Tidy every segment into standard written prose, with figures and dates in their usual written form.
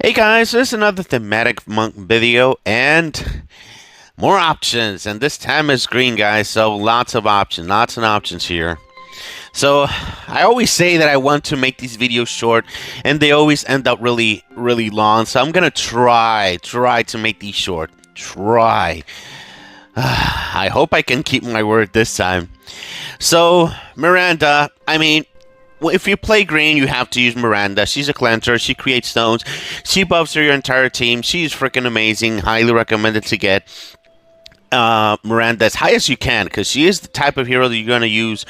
Hey guys, this is another thematic monk video and more options, and this time is green, guys, so lots of options, lots of options here. So I always say that I want to make these videos short and they always end up really long, so I'm gonna try to make these short. I hope I can keep my word this time. So Miranda, if you play green, you have to use Miranda. She's a cleanser. She creates stones. She buffs your entire team. She's freaking amazing. Highly recommended to get Miranda as high as you can, because she is the type of hero that you're going to use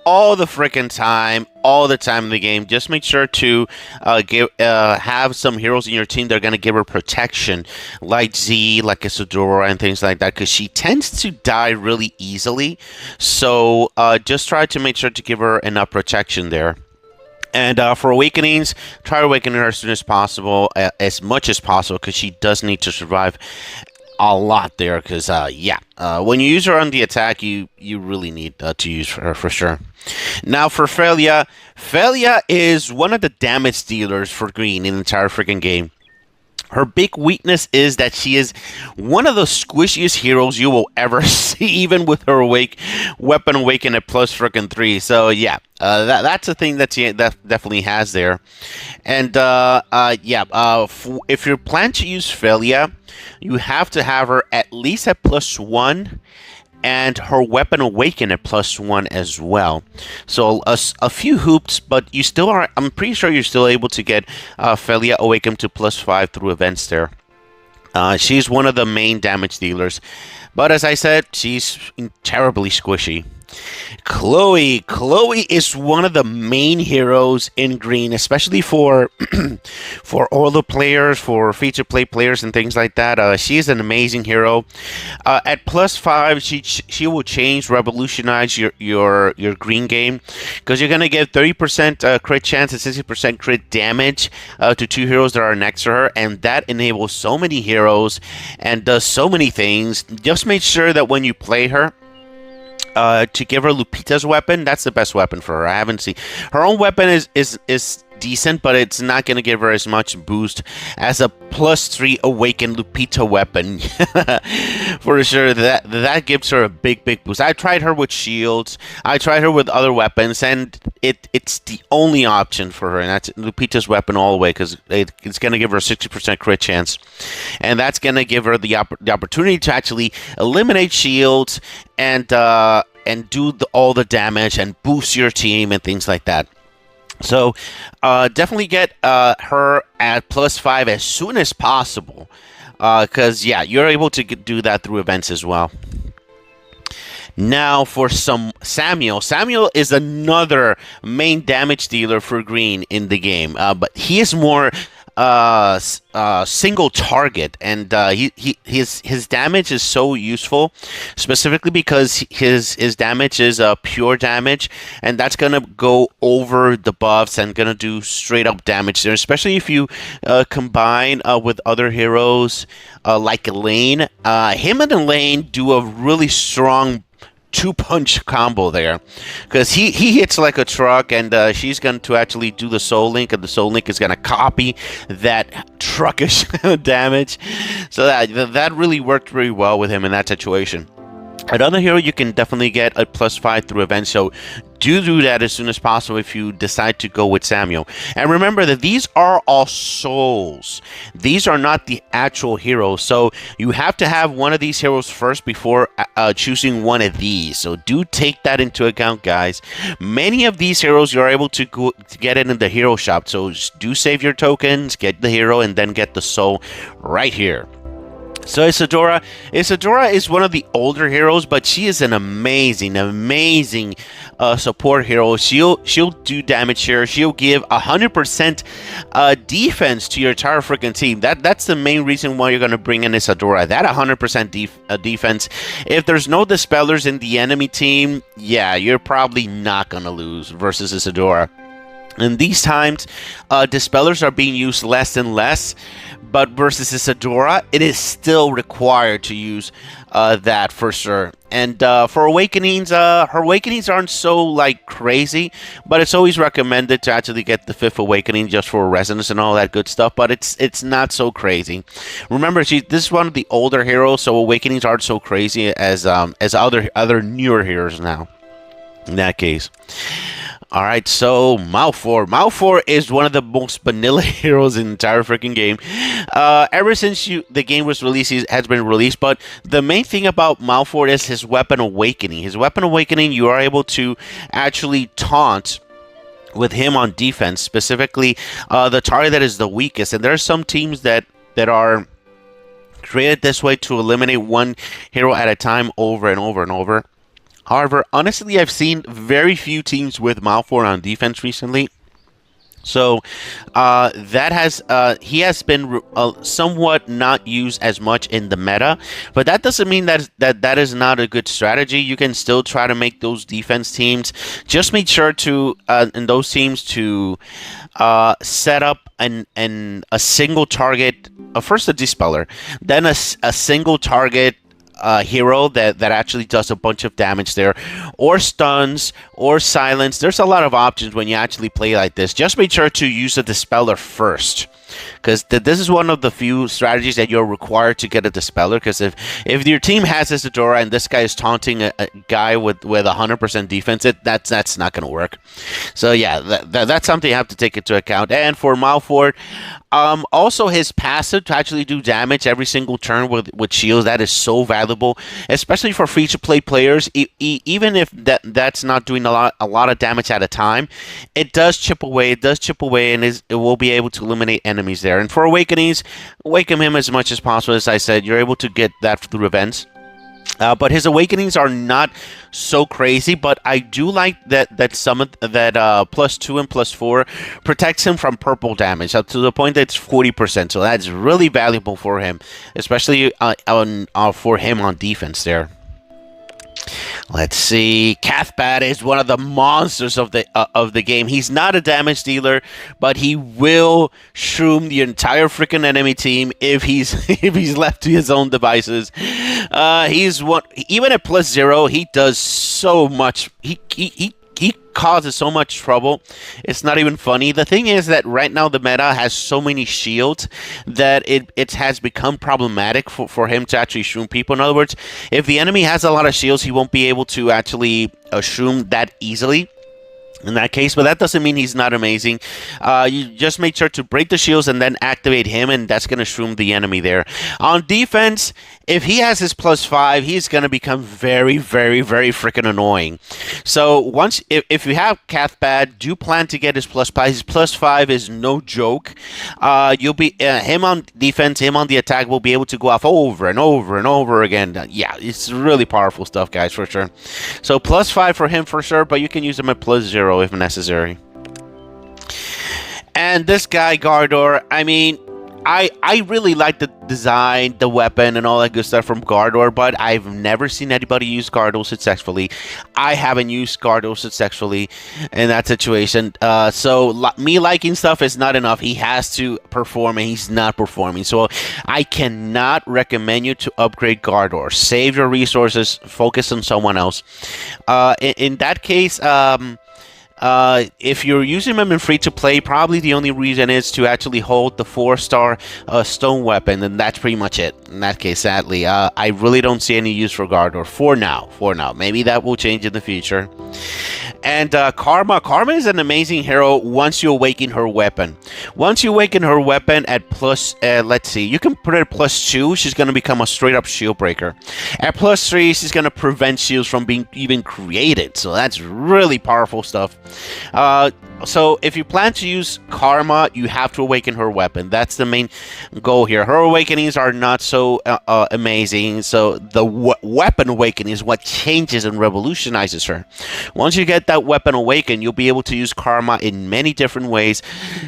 all the freaking time, all the time in the game. Just make sure to have some heroes in your team that are going to give her protection, like Z, like Isadora, and things like that, because she tends to die really easily. So just try to make sure to give her enough protection there. And for awakenings, try awakening her as soon as possible, as much as possible, because she does need to survive a lot there, because when you use her on the attack, you really need to use her for sure. Now for Felia, Felia is one of the damage dealers for green in the entire freaking game. Her big weakness is that she is one of the squishiest heroes you will ever see, even with her weapon awaken at plus freaking 3. So yeah, that's a thing that she definitely has there. And if you plan to use Felia, you have to have her at least at plus 1, and her weapon awaken at +1 as well. So a few hoops, but you still are. I'm pretty sure you're still able to get Felia awaken to +5 through events there. She's one of the main damage dealers, but as I said, she's terribly squishy. Chloe is one of the main heroes in green, especially for for all the players, for free-to-play players and things like that. She's an amazing hero. At +5, she will revolutionize your green game, because you're gonna get 30% crit chance and 60% crit damage to 2 heroes that are next to her, and that enables so many heroes and does so many things. Just make sure that when you play her, to give her Lupita's weapon. That's the best weapon for her. I haven't seen her own weapon is decent, but it's not going to give her as much boost as a +3 awakened Lupita weapon. For sure, that gives her a big boost. I tried her with shields. I tried her with other weapons, and it's the only option for her, and that's Lupita's weapon all the way, because it's going to give her a 60% crit chance, and that's going to give her the opportunity to actually eliminate shields and do all the damage and boost your team and things like that. So definitely get her at +5 as soon as possible, because you're able to do that through events as well. Now for some Samuel. Samuel is another main damage dealer for green in the game, but he is more single target, and his damage is so useful, specifically because his damage is pure damage, and that's gonna go over the buffs and gonna do straight up damage there, especially if you combine with other heroes like Elaine. Him and Elaine do a really strong 2-punch combo there, because he hits like a truck, and she's going to actually do the soul link, and the soul link is going to copy that truckish damage. So that really worked very well with him in that situation. Another hero you can definitely get a +5 through events, so do that as soon as possible if you decide to go with Samuel. And remember that these are all souls. These are not the actual heroes, so you have to have one of these heroes first before choosing one of these. So do take that into account, guys. Many of these heroes you're able to get it in the hero shop, so do save your tokens, get the hero, and then get the soul right here. So Isadora is one of the older heroes, but she is an amazing support hero. She'll do damage here. She'll give 100% defense to your entire freaking team. That's the main reason why you're gonna bring in Isadora. That 100% defense. If there's no dispellers in the enemy team, you're probably not gonna lose versus Isadora. In these times, dispellers are being used less and less, but versus Isadora, it is still required to use that for sure. And for awakenings, her awakenings aren't so like crazy, but it's always recommended to actually get the fifth awakening just for resonance and all that good stuff. But it's not so crazy. Remember, this is one of the older heroes, so awakenings aren't so crazy as other newer heroes now. In that case. All right, so Malfort. Malfort is one of the most vanilla heroes in the entire freaking game. Ever since the game was released, he has been released. But the main thing about Malfort is his weapon awakening. His weapon awakening, you are able to actually taunt with him on defense, specifically the target that is the weakest. And there are some teams that are created this way to eliminate one hero at a time over and over and over. However, honestly, I've seen very few teams with Malfort on defense recently. So he has been somewhat not used as much in the meta, but that doesn't mean that is not a good strategy. You can still try to make those defense teams. Just make sure to in those teams to set up a single target. First a dispeller, then a single target hero that actually does a bunch of damage there, or stuns, or silence. There's a lot of options when you actually play like this. Just make sure to use a dispeller first, because this is one of the few strategies that you're required to get a dispeller. Because if your team has Isadora and this guy is taunting a guy with 100% defense, that's not going to work. So yeah, that's something you have to take into account. And for Malfort, also his passive to actually do damage every single turn with shields, that is so valuable, especially for free to play players. Even if that's not doing a lot of damage at a time, it does chip away. And it will be able to eliminate enemies there. And for awakenings, awaken him as much as possible. As I said, you're able to get that through events. But his awakenings are not so crazy, but I do like that +2 and +4 protects him from purple damage up to the point that it's 40%. So that's really valuable for him, especially for him on defense there. Let's see. Cathbad is one of the monsters of the game. He's not a damage dealer, but he will shroom the entire freaking enemy team if he's left to his own devices. He's one. Even at +0, he does so much. He causes so much trouble. It's not even funny. The thing is that right now the meta has so many shields that it has become problematic for him to actually shroom people. In other words, if the enemy has a lot of shields, he won't be able to actually shroom that easily in that case, but that doesn't mean he's not amazing. You just make sure to break the shields and then activate him, and that's going to shroom the enemy there. On defense, if he has his +5, he's going to become very, very, very freaking annoying. So if you have Cathbad, do plan to get his +5. His +5 is no joke. You'll be him on defense, him on the attack will be able to go off over and over and over again. Yeah, it's really powerful stuff, guys, for sure. So +5 for him for sure, but you can use him at +0 if necessary. And this guy Gardor, I mean, I really like the design, the weapon, and all that good stuff from Gardor, but I've never seen anybody use Gardor successfully. I haven't used Gardor successfully in that situation. So me liking stuff is not enough. He has to perform, and he's not performing. So I cannot recommend you to upgrade Gardor. Save your resources. Focus on someone else. In that case, if you're using them in free-to-play, probably the only reason is to actually hold the 4-star stone weapon, and that's pretty much it. In that case, sadly, I really don't see any use for Gardor for now. Maybe that will change in the future. And Karma is an amazing hero once you awaken her weapon. Once you awaken her weapon at let's see, you can put it at +2, she's going to become a straight-up shield breaker. At +3, she's going to prevent shields from being even created. So that's really powerful stuff. So if you plan to use Karma, you have to awaken her weapon. That's the main goal here. Her awakenings are not so amazing. So the weapon awakening is what changes and revolutionizes her. Once you get that weapon awakened, you'll be able to use Karma in many different ways.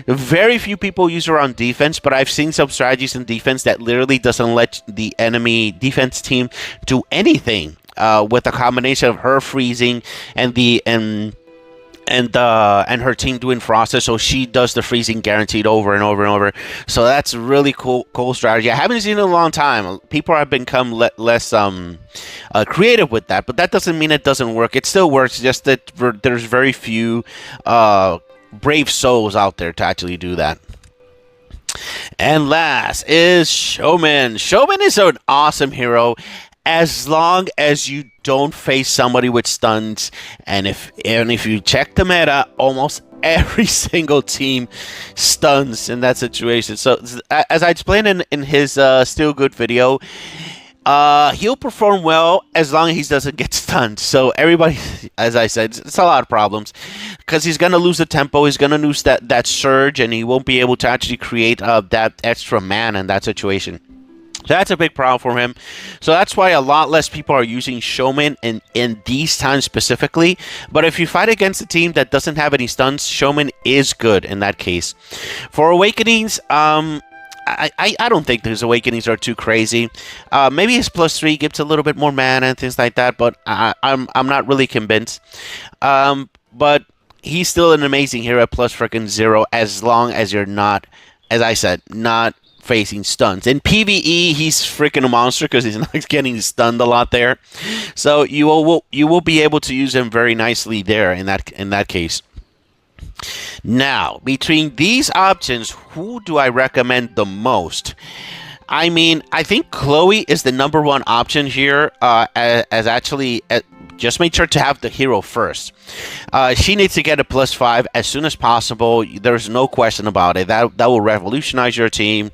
Very few people use her on defense, but I've seen some strategies in defense that literally doesn't let the enemy defense team do anything with a combination of her freezing and and her team doing Frosted, so she does the freezing guaranteed over and over and over. So that's a really cool strategy. I haven't seen it in a long time. People have become less creative with that, but that doesn't mean it doesn't work. It still works, just that there's very few brave souls out there to actually do that. And last is Showman. Showman is an awesome hero as long as you don't face somebody with stuns. And if you check the meta, almost every single team stuns in that situation. So as I explained in his Still Good video, he'll perform well as long as he doesn't get stunned. So everybody, as I said, it's a lot of problems because he's going to lose the tempo, he's going to lose that surge, and he won't be able to actually create that extra mana in that situation. So that's a big problem for him. So that's why a lot less people are using Showman in these times specifically. But if you fight against a team that doesn't have any stuns, Showman is good in that case. For Awakenings, I don't think his Awakenings are too crazy. Maybe his +3 gives a little bit more mana and things like that, but I'm not really convinced. But he's still an amazing hero at +0 as long as you're not, as I said, not facing stuns. In PvE, he's freaking a monster because he's not getting stunned a lot there. So you will be able to use him very nicely there in that case. Now, between these options, who do I recommend the most? I mean, I think Chloe is the #1 option here, as actually... just make sure to have the hero first. She needs to get a +5 as soon as possible. There's no question about it. That will revolutionize your team.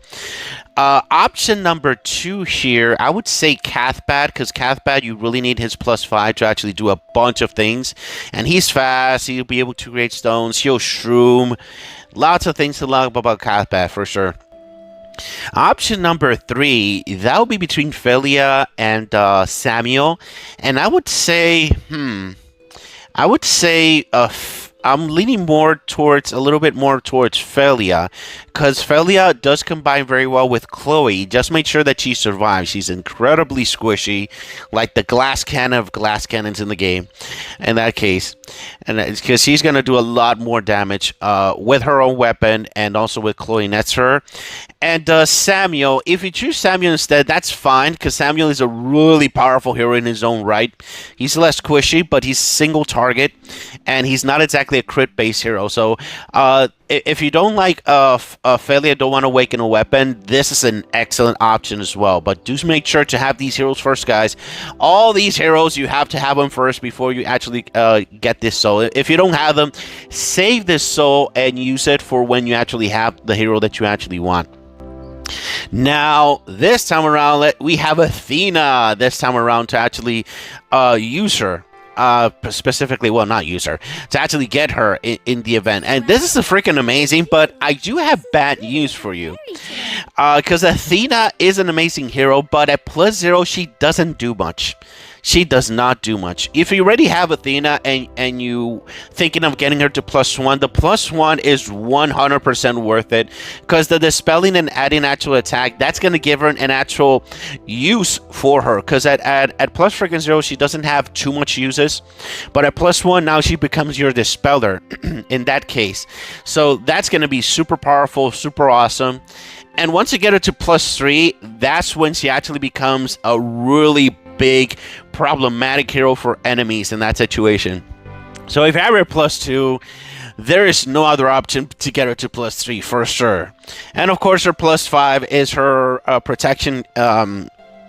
Option #2 here, I would say Cathbad, because Cathbad, you really need his +5 to actually do a bunch of things. And he's fast. He'll be able to create stones. He'll shroom. Lots of things to love about Cathbad for sure. Option #3, that would be between Felia and Samuel, and I would say, I'm leaning a little bit more towards Felia, because Felia does combine very well with Chloe. Just make sure that she survives. She's incredibly squishy, like the glass cannon of glass cannons in the game, in that case. And it's because she's going to do a lot more damage with her own weapon and also with Chloe next to her. And Samuel, if you choose Samuel instead, that's fine, because Samuel is a really powerful hero in his own right. He's less squishy, but he's single target, and he's not exactly a crit-based hero. So if you don't like Felia, don't want to awaken a weapon, this is an excellent option as well. But do make sure to have these heroes first, guys. All these heroes, you have to have them first before you actually get this soul. If you don't have them, save this soul and use it for when you actually have the hero that you actually want. Now, this time around, we have Athena this time around to actually use her. Specifically, well, not use her, to actually get her in the event. And this is freaking amazing, but I do have bad news for you. Because Athena is an amazing hero, but at +0, she doesn't do much. She does not do much. If you already have Athena and you thinking of getting her to +1, the +1 is 100% worth it, because the dispelling and adding actual attack, that's going to give her an actual use for her, because at +0 she doesn't have too much uses, but at +1 now she becomes your dispeller in that case. So that's going to be super powerful, super awesome. And once you get her to +3, that's when she actually becomes a really big problematic hero for enemies in that situation. So if you have her +2, there is no other option to get her to +3 for sure. And of course her +5 is her protection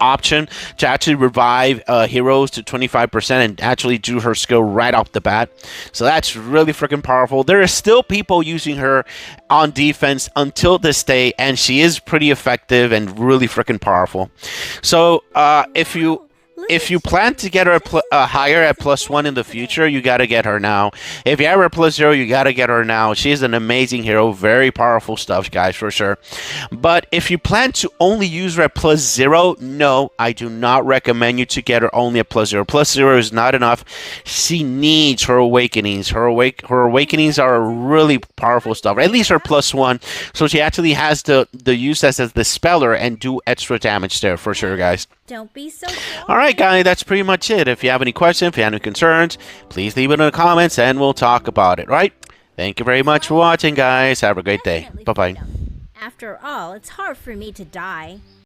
option to actually revive heroes to 25% and actually do her skill right off the bat. So that's really freaking powerful. There are still people using her on defense until this day, and she is pretty effective and really freaking powerful. So if you plan to get her higher at +1 in the future, you got to get her now. If you have her +0, you got to get her now. She's an amazing hero. Very powerful stuff, guys, for sure. But if you plan to only use her at +0, no, I do not recommend you to get her only at +0. +0 is not enough. She needs her awakenings. Her awakenings are really powerful stuff. At least her +1. So she actually has the use as a dispeller and do extra damage there, for sure, guys. Don't be so sure. All right, guys, that's pretty much it. If you have any questions, if you have any concerns, please leave it in the comments and we'll talk about it, right? Thank you very much for watching, guys. Have a great day. Definitely Bye-bye. freedom. After all, it's hard for me to die.